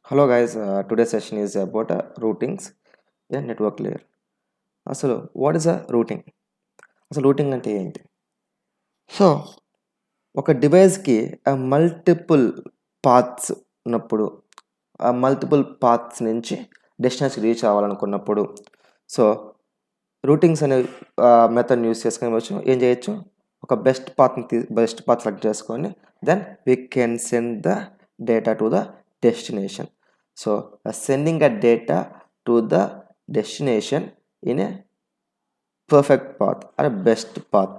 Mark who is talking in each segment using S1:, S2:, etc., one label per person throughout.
S1: Hello guys, today's session is about routings in network layer. అసలు what is a routing? అసలు routing అంటే ఏంటి? So ఒక డివైస్కి మల్టిపుల్ పాత్స్ ఉన్నప్పుడు ఆ మల్టిపుల్ పాత్స్ నుంచి డెస్టినేషన్ రీచ్ అవ్వాలనుకున్నప్పుడు సో రూటింగ్స్ అనే మెథడ్ యూస్ చేసుకొని ఏం చేయొచ్చు, ఒక బెస్ట్ పాత్ సెలెక్ట్ చేసుకొని then we can send the data to the destination. So sending a data to the destination in a perfect path అరే best path.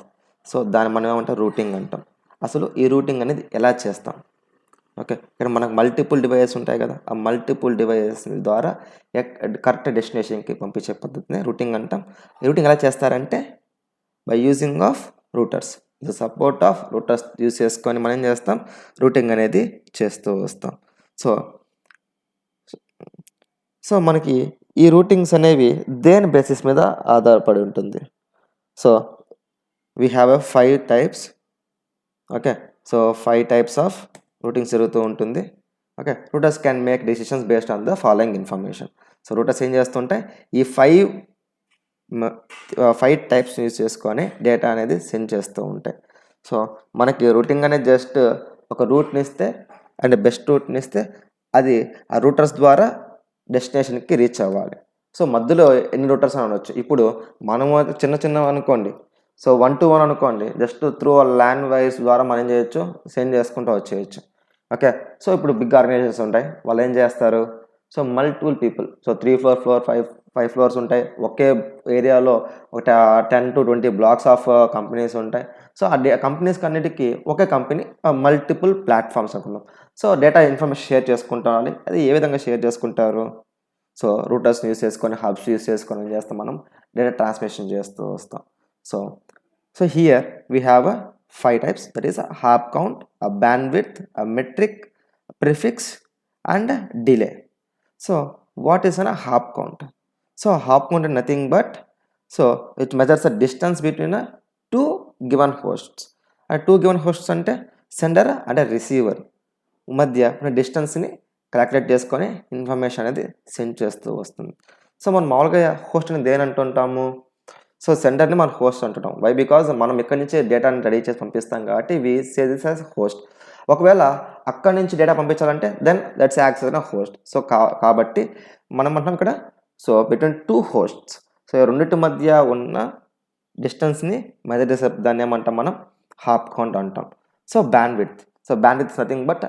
S1: So దాన్ని మనం ఏమంటాం, రూటింగ్ అంటాం. అసలు ఈ రూటింగ్ అనేది ఎలా చేస్తాం? ఓకే, ఇక్కడ మనకు మల్టిపుల్ డివైజెస్ ఉంటాయి కదా, ఆ మల్టిపుల్ డివైజెస్ ద్వారా కరెక్ట్ డెస్టినేషన్కి పంపించే పద్ధతిని రూటింగ్ అంటాం. రూటింగ్ ఎలా చేస్తారంటే by using of Reuters. The support of Reuters use చేసుకొని మనం ఏం చేస్తాం, రూటింగ్ అనేది చేస్తూ వస్తాం. సో సో మనకి ఈ రూటింగ్స్ అనేవి దేని బేసిస్ మీద ఆధారపడి ఉంటుంది? So we have a 5 types. Okay, so 5 types of routings జరుగుతూ ఉంటుంది. Okay, routers can make decisions based on the following information. So routers ఏం చేస్తుంటాయి, ఈ 5 టైప్స్ యూజ్ చేసుకొని డేటా అనేది సెండ్ చేస్తూ ఉంటాయి. సో మనకి రూటింగ్ అనేది జస్ట్ ఒక రూట్ని ఇస్తే అండ్ బెస్ట్ రూట్ని ఇస్తే అది ఆ రూటర్స్ ద్వారా డెస్టినేషన్కి రీచ్ అవ్వాలి. సో మధ్యలో ఎన్ని రూటర్స్ అని అనొచ్చు. ఇప్పుడు మనము చిన్న అనుకోండి, సో 1 to 1 అనుకోండి, జస్ట్ త్రూ ల్యాండ్ వైర్స్ ద్వారా మనం ఏం చేయొచ్చు, సెండ్ చేసుకుంటూ వచ్చేయచ్చు. ఓకే, సో ఇప్పుడు బిగ్ ఆర్గనైజేషన్స్ ఉంటాయి, వాళ్ళు ఏం చేస్తారు, so multiple people, so 3 floor 5 floors ఉంటాయి, ఒకే ఏరియాలో ఒక 10 to 20 బ్లాక్స్ ఆఫ్ కంపెనీస్ ఉంటాయి. సో ఆ కంపెనీస్కి అన్నిటికీ ఒకే కంపెనీ మల్టిపుల్ ప్లాట్ఫామ్స్ అనుకున్నాం. సో డేటా ఇన్ఫర్మేషన్ షేర్ చేసుకుంటారు. అది ఏ విధంగా షేర్ చేసుకుంటారు? సో రూటర్స్ యూస్ చేసుకొని, హబ్స్ యూస్ చేసుకొని ఏం చేస్తాం, మనం డేటా ట్రాన్స్మిషన్ చేస్తూ వస్తాం. So here we have a 5 types, that is a hop count, a bandwidth, a metric, a prefix and a delay. So what is a hop count? So hop count is nothing but, so it measures the distance between a two given hosts. A two given hosts అంటే sender and receiver మధ్య డిస్టెన్స్ని calculate చేసుకొని information అనేది send చేస్తూ వస్తుంది. So మనం మామూలుగా host అనేది దేని అంటుంటాము, సో సెండర్ని మనం హోస్ట్ అంటున్నాం. వై? బికాజ్ మనం ఇక్కడి నుంచి డేటాని రెడీ చేసి పంపిస్తాం కాబట్టి we say this as host. ఒకవేళ అక్కడి నుంచి డేటా పంపించాలంటే then let's access a host. So కాబట్టి మనం అంటాం ఇక్కడ, సో బిట్వీన్ 2 hosts, సో రెండింటి మధ్య ఉన్న డిస్టెన్స్ని మెజర్ చేసే దాన్ని ఏమంటాం, మనం హాప్ కౌంట్ అంటాం. So bandwidth is nothing but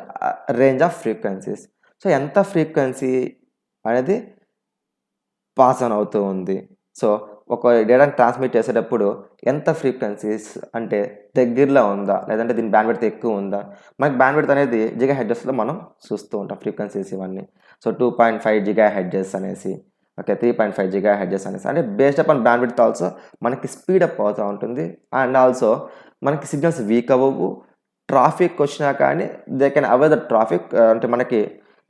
S1: range of frequencies. So ఎంత ఫ్రీక్వెన్సీ అనేది పాస్ ఆన్ అవుతూ ఉంది. సో ఒక డేటాని ట్రాన్స్మిట్ చేసేటప్పుడు ఎంత ఫ్రీక్వెన్సీస్ అంటే దగ్గరలో ఉందా, లేదంటే దీని బ్యాండ్విడ్త్ ఎక్కువ ఉందా? మనకి బ్యాండ్విడ్త్ అనేది జిగా హెడ్జెస్లో మనం చూస్తూ ఉంటాం ఫ్రీక్వెన్సీస్ ఇవన్నీ. సో 2.5 GHz అనేసి, ఓకే 3.5 GHz అనేసి, అంటే బేస్డ్ అపాన్ బ్యాండ్విడ్త్ ఆల్సో మనకి స్పీడప్ అవుతూ ఉంటుంది. అండ్ ఆల్సో మనకి సిగ్నల్స్ వీక్ అవ్వవు. ట్రాఫిక్ వచ్చినా కానీ they can avoid the traffic. అంటే మనకి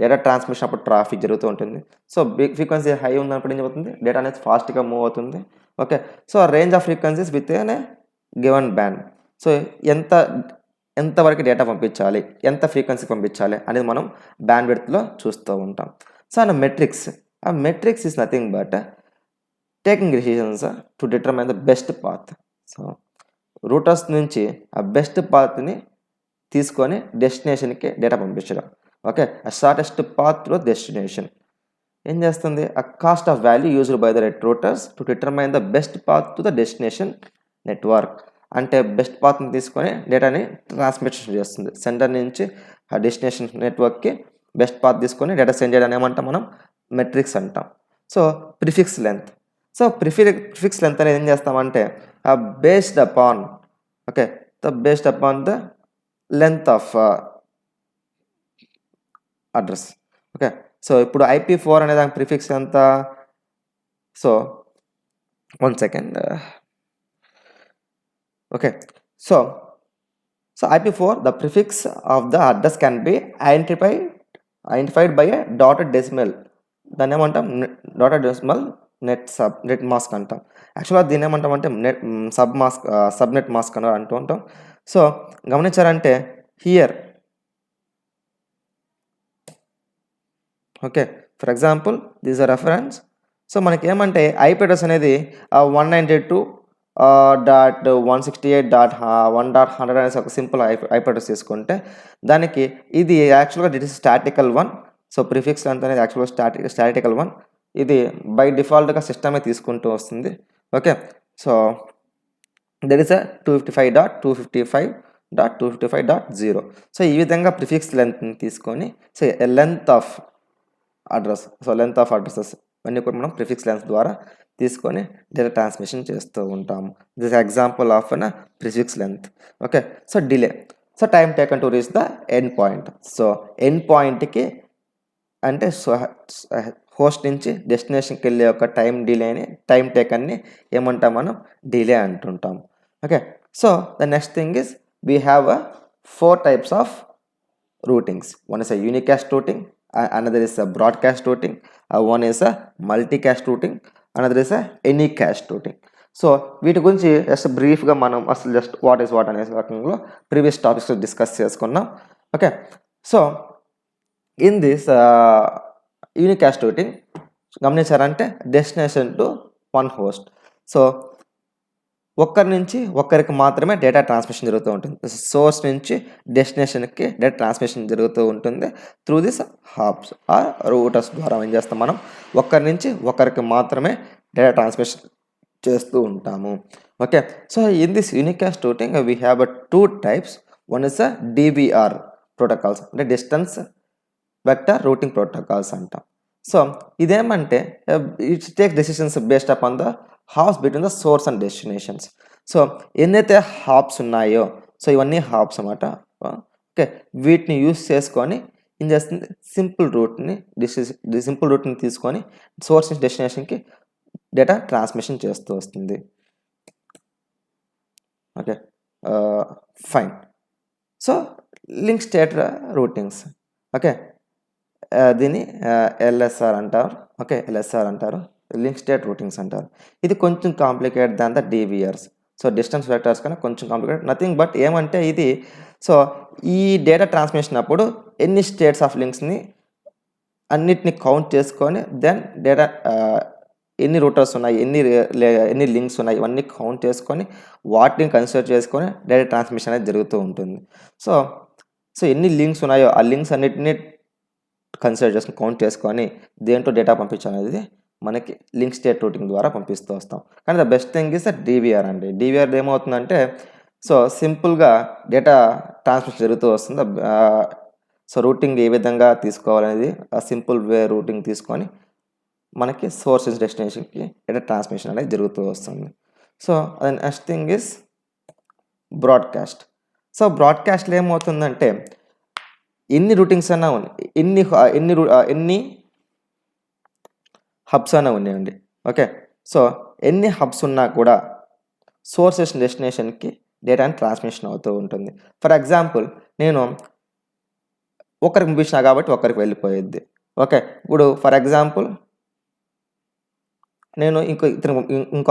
S1: డేటా ట్రాన్స్మిషన్ అప్పుడు ట్రాఫిక్ జరుగుతూ ఉంటుంది. సో ఫ్రీక్వెన్సీ హై ఉన్నప్పుడు ఏం జరుగుతుంది, డేటా అనేది ఫాస్ట్గా మూవ్ అవుతుంది. Okay, so range of frequencies with a given band. So ఎంతవరకు డేటా పంపించాలి, ఎంత ఫ్రీక్వెన్సీ పంపించాలి అనేది మనం బ్యాండ్విడ్త్లో చూస్తూ ఉంటాం. So and metrics is nothing but taking decisions to determine the best path. So routers నుంచి ఆ బెస్ట్ పాత్ని తీసుకొని డెస్టినేషన్కి డేటా పంపించడం. Okay, shortest path to destination ఏం చేస్తుంది, ఆ cost of value used by the routers to determine the best path to the destination network. అంటే బెస్ట్ పాత్ని తీసుకొని డేటాని ట్రాన్స్మిషన్ చేస్తుంది సెంటర్ నుంచి ఆ డెస్టినేషన్ నెట్వర్క్కి. బెస్ట్ పాత్ తీసుకొని డేటా సెండ్ చేయడం ఏమంటాం, మనం మెట్రిక్స్ అంటాం. So prefix length. So prefix length అనేది ఏం చేస్తామంటే based upon, okay, based upon the length of address. Okay, so ఇప్పుడు IP4 అనే దాని ప్రిఫిక్స్ ఎంత? So 1 second. Okay, so IP4 the prefix of the address can be identified by a dotted decimal. దాన్ని ఏమంటాం, dotted decimal net mask అంటాం. యాక్చువల్గా దీన్ని ఏమంటాం అంటే సబ్నెట్ మాస్క్ అని అంటూ ఉంటాం. సో గమనించారంటే here okay, for example this are reference. So మనకి ఏమంటే ఐపీ అడ్రస్ అనేది 192.168.1.100 అనేసి ఒక సింపుల్ ఐపీ అడ్రస్ తీసుకుంటే దానికి ఇది యాక్చువల్గా that is statical one. So prefix length అనేది యాక్చువల్గా స్టాటికల్ వన్. ఇది బై డిఫాల్ట్గా సిస్టమే తీసుకుంటూ వస్తుంది. Okay, so that is 255.255.255.0. So ఈ విధంగా ప్రిఫిక్స్ లెంత్ని తీసుకొని so length of address, so length of addresses ఇవన్నీ కూడా మనం ప్రిఫిక్స్ లెంత్ ద్వారా తీసుకొని డేటా ట్రాన్స్మిషన్ చేస్తూ ఉంటాము. This example of an prefix length. Okay, so delay, so time taken to reach the end point. So end పాయింట్కి అంటే host నుంచి డెస్టినేషన్కి వెళ్ళే ఒక టైం టేకన్ని ఏమంటాం మనం, డిలే అంటుంటాం. Okay, so the next thing is we have 4 types of routings. One is a unicast routing, another is a broadcast routing, one is a multicast routing, another is a anycast routing. So వీటి గురించి just బ్రీఫ్గా మనం అసలు just what is what అనే రకంలో previous topics discuss చేసుకున్నాం. Okay, so in this unicast routing గమనించారంటే destination to one host. So ఒక్కరి నుంచి ఒక్కరికి మాత్రమే డేటా ట్రాన్స్మిషన్ జరుగుతూ ఉంటుంది. సోర్స్ నుంచి డెస్టినేషన్కి డేటా ట్రాన్స్మిషన్ జరుగుతూ ఉంటుంది through this hubs or routers ద్వారా. ఏం చేస్తాం మనం, ఒక్కరి నుంచి ఒకరికి మాత్రమే డేటా ట్రాన్స్మిషన్ చేస్తూ ఉంటాము. Okay, so in this unicast routing we have 2 types. One is DVR protocols, అంటే డిస్టెన్స్ వెక్టర్ రూటింగ్ ప్రోటోకాల్స్ అంటాం. సో ఇదేమంటే it take decisions based upon the hops between the source and destinations. So ఎన్నైతే hops ఉన్నాయో, so ఇవన్నీ hops అన్నమాట. Okay, వీటిని use చేసుకొని ఏం చేస్తుంది, సింపుల్ రూట్ని తీసుకొని సోర్స్ నుంచి డెస్టినేషన్కి డేటా ట్రాన్స్మిషన్ చేస్తూ వస్తుంది. Okay, fine. So link state routings. Okay, దీన్ని ఎల్ఎస్ఆర్ అంటారు. ఓకే, ఎల్ఎస్ఆర్ అంటారు, లింక్ స్టేట్ రూటింగ్స్ అంటారు. ఇది కొంచెం complicate than the DVRs. So distance vectors కన్నా కొంచెం కాంప్లికేట్. నథింగ్ బట్ ఏమంటే ఇది, సో ఈ డేటా ట్రాన్స్మిషన్ అప్పుడు ఎన్ని స్టేట్స్ ఆఫ్ లింక్స్ని అన్నిటిని కౌంట్ చేసుకొని దెన్ డేటా ఎన్ని రూటర్స్ ఉన్నాయి, ఎన్ని లింక్స్ ఉన్నాయి, ఇవన్నీ కౌంట్ చేసుకొని వాటిని కన్సిడర్ చేసుకొని డేటా ట్రాన్స్మిషన్ అనేది జరుగుతూ ఉంటుంది. సో ఎన్ని లింక్స్ ఉన్నాయో ఆ లింక్స్ అన్నిటిని కన్సిడర్ చేసుకొని కౌంట్ చేసుకొని దేంట్లో డేటా పంపించాలనేది మనకి లింక్ స్టేట్ రూటింగ్ ద్వారా పంపిస్తూ వస్తాం. కానీ the best thing is DVR అండి. DVR ఏమవుతుందంటే, సో సింపుల్గా డేటా ట్రాన్స్మిషన్ జరుగుతూ వస్తుంది. సో రూటింగ్ ఏ విధంగా తీసుకోవాలనేది ఆ సింపుల్ వే రూటింగ్ తీసుకొని మనకి సోర్స్ డెస్టినేషన్కి డేటా ట్రాన్స్మిషన్ అనేది జరుగుతూ వస్తుంది. So next thing is broadcast. So బ్రాడ్కాస్ట్లో ఏమవుతుందంటే, ఎన్ని రూటింగ్స్ అయినా ఉన్నాయి, ఎన్ని హబ్స్ అయినా ఉన్నాయండి. ఓకే, సో ఎన్ని హబ్స్ ఉన్నా కూడా సోర్స్ డెస్టినేషన్కి డేటాని ట్రాన్స్మిషన్ అవుతూ ఉంటుంది. ఫర్ ఎగ్జాంపుల్ నేను ఒకరికి పంపించినా కాబట్టి ఒకరికి వెళ్ళిపోయేది. ఓకే, ఇప్పుడు ఫర్ ఎగ్జాంపుల్ నేను ఇంకో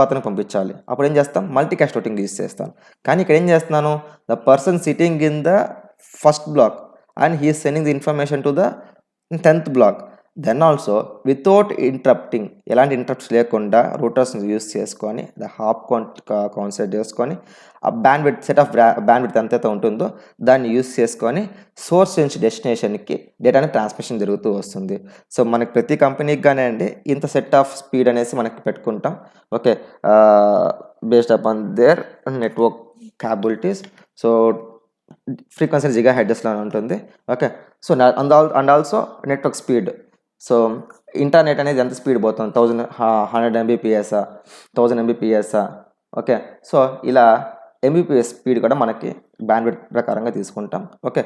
S1: అతనికి పంపించాలి. అప్పుడు ఏం చేస్తాం, మల్టీకాస్ట్ రూటింగ్ యూజ్ చేస్తాను. కానీ ఇక్కడ ఏం చేస్తున్నాను, the person sitting in the first block and he is sending the information to the 10th block. Then also without interrupting, ఎలాంటి ఇంటరప్ట్స్ లేకుండా రూటర్స్ని యూస్ చేసుకొని ద హాప్ కాన్సెప్ట్ చేసుకొని ఆ సెట్ ఆఫ్ బ్యాండ్విడ్త్ ఎంతైతే ఉంటుందో దాన్ని యూస్ చేసుకొని సోర్స్ నుంచి డెస్టినేషన్కి డేటాని ట్రాన్స్మిషన్ జరుగుతూ వస్తుంది. సో మనకి ప్రతి కంపెనీకి కానీ అండి ఇంత సెట్ ఆఫ్ స్పీడ్ అనేసి మనకి పెట్టుకుంటాం. Okay, based upon there network capabilities. So frequency GHz ఉంటుంది. Okay, so and also network speed. So internet అనేది ఎంత స్పీడ్ పోతుంది, 100 Mbps, 1000 Mbps. ఓకే, సో ఇలా Mbps స్పీడ్ కూడా మనకి బ్యాండ్విడ్త్ ప్రకారంగా తీసుకుంటాం. ఓకే,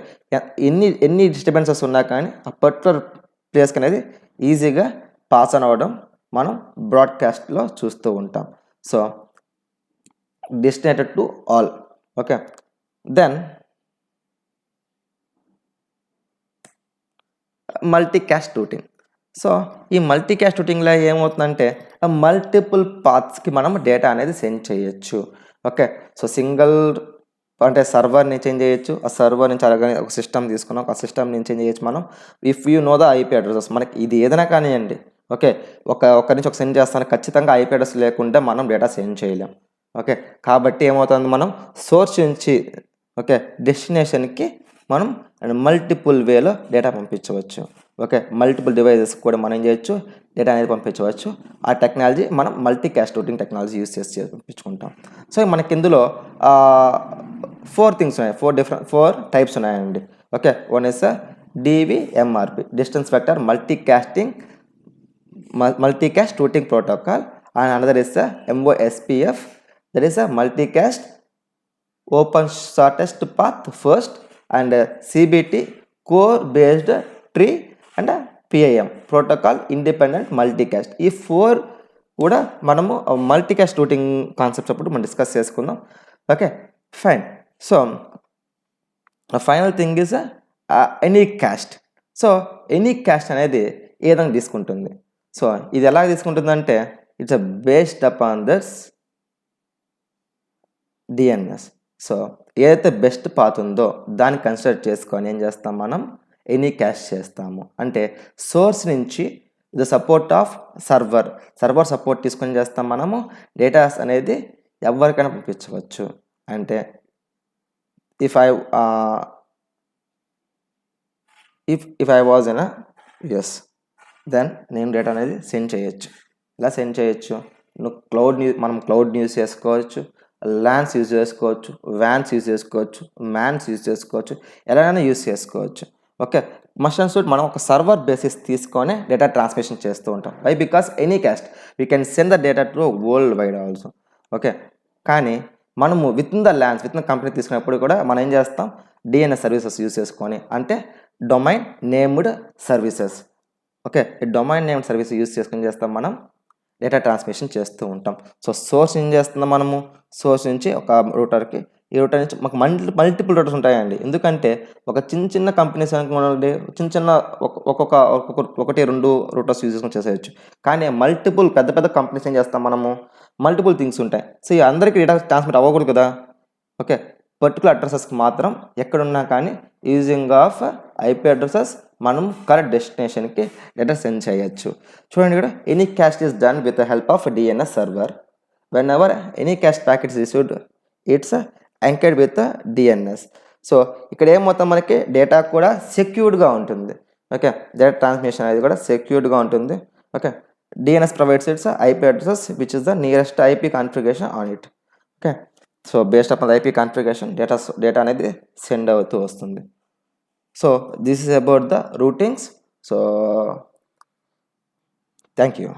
S1: ఎన్ని డిస్టర్బెన్సెస్ ఉన్నా కానీ ఆ పర్టికులర్ ప్లేస్కి అనేది ఈజీగా పాస్ ఆన్ అవ్వడం మనం బ్రాడ్కాస్ట్లో చూస్తూ ఉంటాం. So destinated to all. Okay, then multicast routing. So ఈ మల్టీకాస్ట్ రూటింగ్లో ఏమవుతుందంటే మల్టిపుల్ పాత్స్కి మనం డేటా అనేది సెండ్ చేయొచ్చు. ఓకే, సో సింగిల్ అంటే సర్వర్ని చేంజ్ చేయొచ్చు. ఆ సర్వర్ నుంచి అలాగే ఒక సిస్టమ్ తీసుకున్నాం, ఆ సిస్టమ్ని చేంజ్ చేయొచ్చు మనం. If you know the IP addresses, మనకి ఇది ఏదైనా కానివ్వండి, ఓకే, ఒక్కరి నుంచి ఒక సెండ్ చేస్తాను, ఖచ్చితంగా ఐపీ అడ్రస్ లేకుంటే మనం డేటా సెండ్ చేయలేం. ఓకే, కాబట్టి ఏమవుతుంది, మనం సోర్స్ నుంచి ఓకే డెస్టినేషన్కి మనం మల్టిపుల్ వేలో డేటా పంపించవచ్చు. ఓకే, మల్టిపుల్ డివైజెస్ కూడా మనం ఏం చేయొచ్చు, డేటా అనేది పంపించవచ్చు. ఆ టెక్నాలజీ మనం multicast routing technology use చేసి పంపించుకుంటాం. సో మనకి ఇందులో 4 థింగ్స్ ఉన్నాయి, 4 టైప్స్ ఉన్నాయండి. Okay, one is DVMRP, distance vector multicast routing protocol, and another is the MOSPF, that is a multicast open shortest path first, and CBT core based tree, and PIM protocol independent multicast. ఈ 4 కూడా మనము multicast routing concepts అప్పుడు మనం discuss చేసుకుందాం. Okay fine. So final thing is anycast. So anycast అనేది ఏ విధంగా తీసుకుంటుంది, సో ఇది ఎలా తీసుకుంటుందంటే it's based upon this DNS. So ఏదైతే బెస్ట్ పాత్ ఉందో దాన్ని కన్సిడర్ చేసుకొని ఏం చేస్తాం, మనం ఎనీ క్యాష్ చేస్తాము. అంటే సోర్స్ నుంచి the support of server support తీసుకొని చేస్తాం మనము డేటాస్ అనేది ఎవరికైనా పంపించవచ్చు. అంటే if I was in US, then నేను డేటా అనేది సెండ్ చేయొచ్చు. ఇలా సెండ్ చేయొచ్చు, మనం క్లౌడ్ యూజ్ చేసుకోవచ్చు, ల్యాన్స్ యూజ్ చేసుకోవచ్చు, వ్యాన్స్ యూజ్ చేసుకోవచ్చు, మ్యాన్స్ యూజ్ చేసుకోవచ్చు, ఎలాగైనా యూజ్ చేసుకోవచ్చు. ఓకే, మస్ట్ అండ్ షుడ్ మనం ఒక సర్వర్ బేసిస్ తీసుకొని డేటా ట్రాన్స్మిషన్ చేస్తూ ఉంటాం. Why? Because anycast we can send the data to world wide also. Okay, కానీ మనము within the LANs within company తీసుకున్నప్పుడు కూడా మనం ఏం చేస్తాం, డిఎన్ఎస్ సర్వీసెస్ యూజ్ చేసుకొని, అంటే డొమైన్ నేమ్డ్ సర్వీసెస్. ఓకే, ఈ డొమైన్ నేమ్ సర్వీస్ యూజ్ చేసుకొని చేస్తాం మనం డేటా ట్రాన్స్మిషన్ చేస్తూ ఉంటాం. సో సోర్స్ ఏం చేస్తున్నాం, మనము సోర్స్ నుంచి ఒక రూటర్కి, ఈ రూటర్ నుంచి మాకు మల్టిపుల్ రూటర్స్ ఉంటాయండి. ఎందుకంటే ఒక చిన్న కంపెనీస్ అనుకోండి, చిన్న ఒకటి 2 రూటర్స్ యూజ్ చేసుకొని చేసేయచ్చు. కానీ మల్టిపుల్ పెద్ద కంపెనీస్ ఏం చేస్తాం, మనము మల్టిపుల్ థింగ్స్ ఉంటాయి. సో ఈ అందరికీ డేటా ట్రాన్స్మిట్ అవ్వకూడదు కదా. ఓకే, పర్టికులర్ అడ్రసెస్కి మాత్రం ఎక్కడున్నా కానీ యూజింగ్ ఆఫ్ ఐపీ అడ్రసెస్ మనం కరెక్ట్ డెస్టినేషన్కి డేటా సెండ్ చేయొచ్చు. చూడండి ఇక్కడ, any caste is done with the help of DNS server. When ever any caste packets received, it's anchored with DNS. So ఇక్కడ ఏమవుతాం, మనకి డేటా కూడా సెక్యూర్డ్గా ఉంటుంది. ఓకే, డేటా ట్రాన్స్మిషన్ అనేది కూడా సెక్యూర్డ్గా ఉంటుంది. Okay, DNS provides it's IP addresses which is the nearest IP configuration on it. Okay, so based upon IP configuration data అనేది send అవుతూ వస్తుంది. So this is about the routings. So thank you.